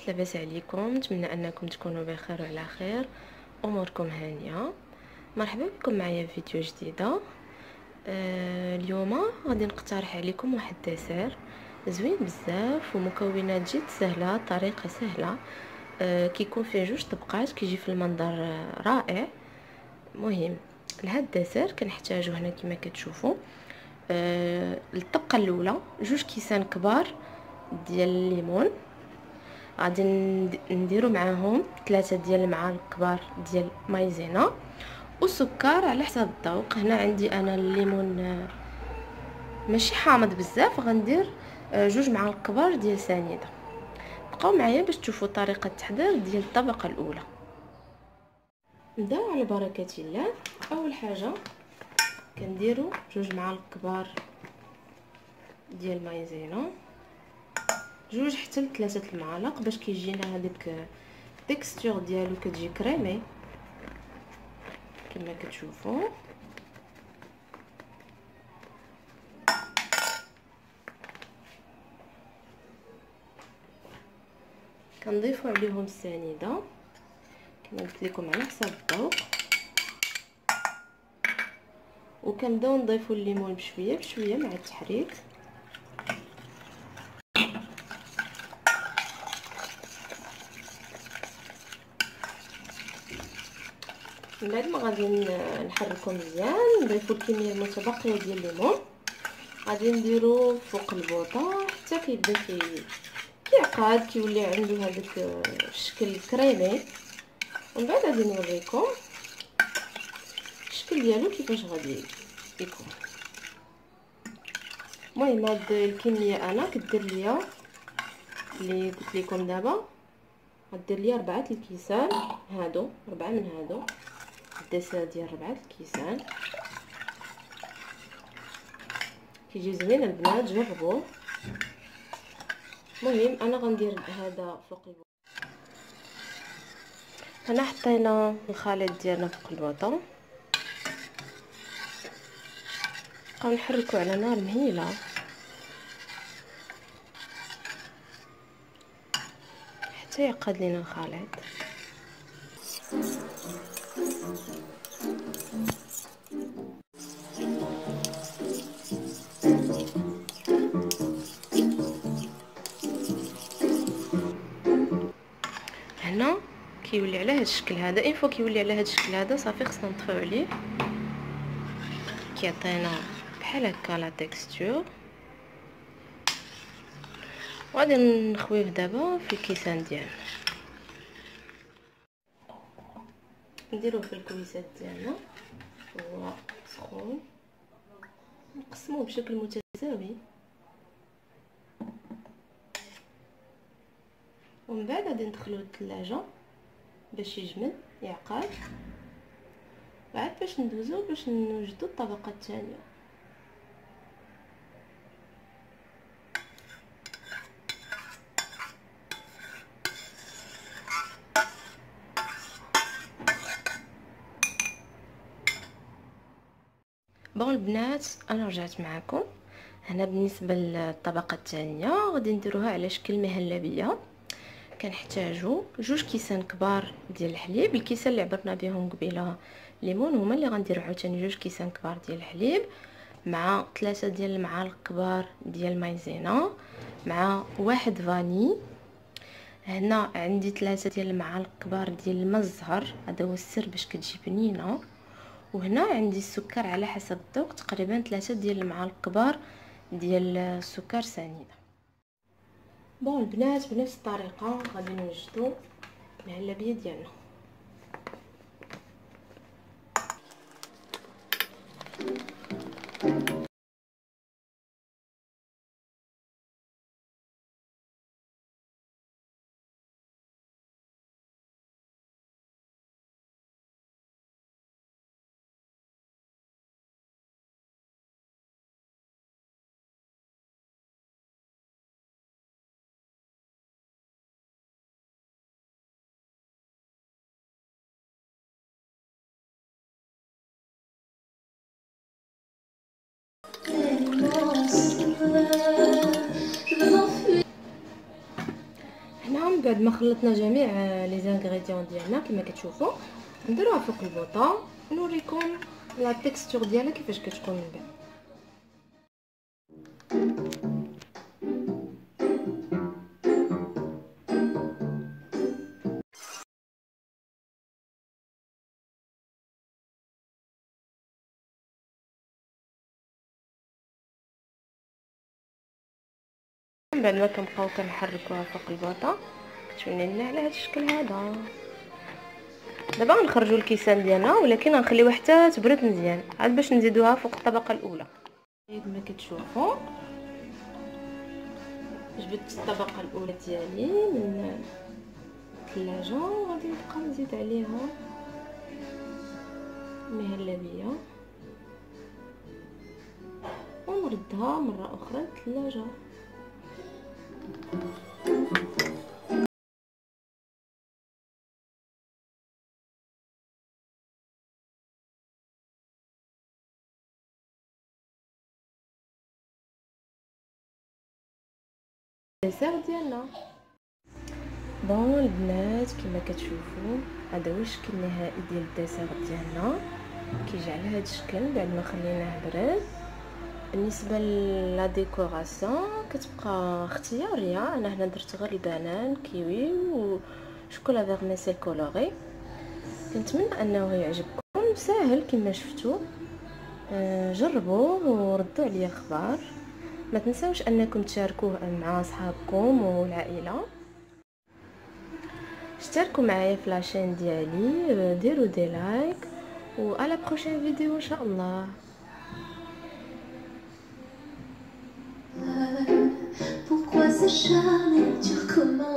لاباس عليكم؟ نتمنى انكم تكونوا بخير وعلى خير، اموركم هانيه. مرحبا بكم معايا في فيديو جديده. اليوم غادي نقترح عليكم واحد الدسر زوين بزاف ومكونات جد سهله، طريقه سهله. كيكون فيه جوج طبقات، كيجي في المنظر رائع. مهم لهاد الدسر كنحتاجو هنا كما كتشوفوا الطبقه الاولى جوج كيسان كبار ديال الليمون، غادي نديرو معاهم 3 ديال المعالق كبار ديال مايزينا وسكر على حسب الذوق. هنا عندي انا الليمون ماشي حامض بزاف، غندير 2 معالق كبار ديال سنيده. بقاو معايا باش تشوفوا طريقه التحضير ديال الطبقه الاولى. نبداو على بركه الله. اول حاجه كنديروا 2 معالق كبار ديال مايزينا، 2 حتى 3 المعالق باش كيجينا هذيك التكستور ديالو كتجي كريمي كما كتشوفوا. كنضيفوا عليهم السنيده كما قلت لكم على حساب الذوق، وكنبداو نضيفوا الليمون بشويه بشويه مع التحريك. من بعد ما غادي نحركو مزيان نضيفوا الكميه المتبقيه ديال الليمون، غادي نديرو فوق البوطه حتى كيبدا كيعقد كيولي عنده هذاك الشكل كريمي. ومن بعد غادي نوريكم الشكل ديالو كيفاش غادي يكون. المهم هاد الكميه انا كدير ليا اللي قلت لكم دابا، غدير ليا 4 الكيسان هادو، 4 من هادو الدسه ديال 4 الكيسان. كيجي زوين البنات، جربوه. المهم انا غندير هذا فوق البوطه. هنا حطينا الخليط ديالنا فوق البوطه، نبقاو نحركو على نار مهيله حتى يعقد لينا الخليط. هنا كيولي على هذا الشكل هذا، اين فوا كيولي على هذا الشكل هذا صافي خصنا نطفيو عليه، كيعطينا بحال هكا لا تيكستور. وغادي نخويوه دابا في الكيسان ديالنا، نديروه في الكويسات ديالنا هو سخون، نقسموه بشكل متساوي. ومن بعد غادي ندخلوه للثلاجه باش يجمد يعقد، بعد باش ندوزو باش نوجدو الطبقه الثانيه. بون البنات انا رجعت معكم. هنا بالنسبه للطبقه الثانيه غادي نديروها على شكل مهلبيه. كنحتاجو 2 كيسان كبار ديال الحليب، الكيسان اللي عبرنا بهم قبيله ليمون هما اللي غنديرو عاوتاني 2 كيسان كبار ديال الحليب، مع 3 ديال المعالق كبار ديال مايزينا، مع 1 فاني. هنا عندي 3 ديال المعالق كبار ديال الماء الزهر، هذا هو السر باش كتجي بنينه. وهنا عندي السكر على حسب الذوق، تقريبا 3 ديال المعالق كبار ديال السكر سنيده. بون البنات بنفس الطريقه غادي نوجدو المهلبيه ديالنا. هنا من بعد ما خلطنا جميع لي زانغريديون ديالنا كما كتشوفوا، نديروها فوق البوطه نوريكم لا تيكستور ديالها كيفاش كتكون من بعد. من بعد ما كنبقاو كنحركوها فوق البوطه كتولي لنا على هذا الشكل هذا. دابا غنخرجوا الكيسان ديالنا، ولكن غنخليوها حتى تبرد مزيان عاد باش نزيدوها فوق الطبقه الاولى. كما كتشوفوا جبت الطبقه الاولى ديالي من الثلاجه، وغادي نبقى نزيد عليها مهلبيه ونردها مره اخرى للثلاجه. الديسير ديالنا بون البنات كما كتشوفوا هذا هو الشكل النهائي ديال الديسير ديالنا، كيجي على هذا الشكل بعد ما خليناه برد. بالنسبه لا ديكوراسيون كتبقى اختياريه، انا هنا درت غير البنان كيوي وشوكولا فيرميسيل كولوري. كنتمنى انه يعجبكم، ساهل كما شفتوا. جربوه وردوا عليا الخبر. ما تنساوش انكم تشاركوه مع اصحابكم والعائله. اشتركوا معايا في لاشين ديالي، ديروا دي لايك، و على بروشين فيديو ان شاء الله. Pourquoi s'acharner, tu recommences?